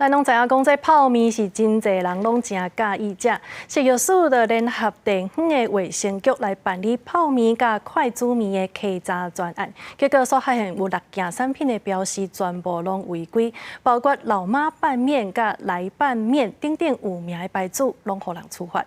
咱拢知影讲，这泡面是真侪人拢真介意食。食药署的联合地方的卫生局来办理泡面甲快煮面的稽查专案，结果所发现有6件产品的标示全部拢违规，包括老妈拌面甲来拌面等等有名的牌子，拢互人处罚。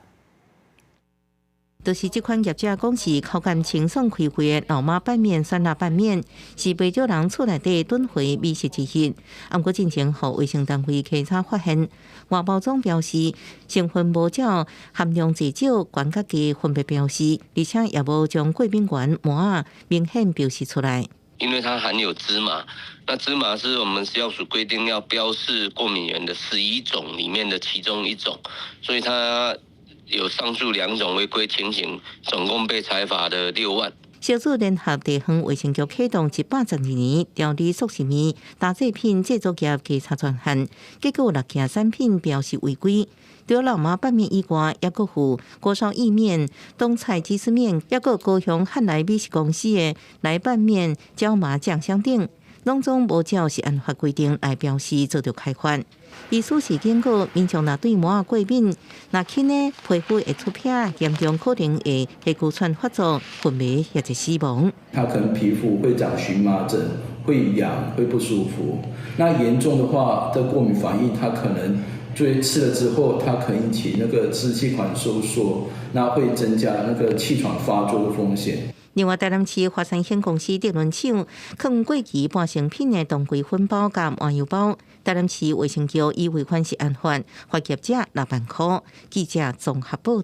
就是这款业者讲是口感清爽开胃的老妈拌面、酸辣拌面，是不少人厝内底囤货美食之一。不过进前互卫生单位稽查发现，外包装标示成分无照、含量济少、悬甲低分别标示，而且也无将过敏原膜啊明显标示出来。因为它含有芝麻，那芝麻是我们食药署规定要标示过敏原的11种里面的其中一种，所以它有上述2种违规情形，总共被裁罚的6万。小组联合地方卫生局启动112年调理速食面打制品制作业稽查专案，结果6件产品标示违规。除老妈拌面以外，也佫有锅烧意面、东菜鸡丝面，也佫高雄汉来美食公司的来拌面、椒麻酱香等，拢总无照是按法规定来标示，做着开发。依此事经过，民众若对膜仔过敏，若轻的皮肤会出皮，严重可能会黑骨串发作、昏迷或者死亡。它可能皮肤会长荨麻疹，会痒，会不舒服。那严重的话，的过敏反应，它可能吃了之后，它可能引起那个支气管收缩，那会增加那个气喘发作的风险。另外，台南市华山县公司电轮厂放过期半成品的当归粉包甲麻油包，台南市卫生局以违反是案犯，罚业者6万块。记者综合报道。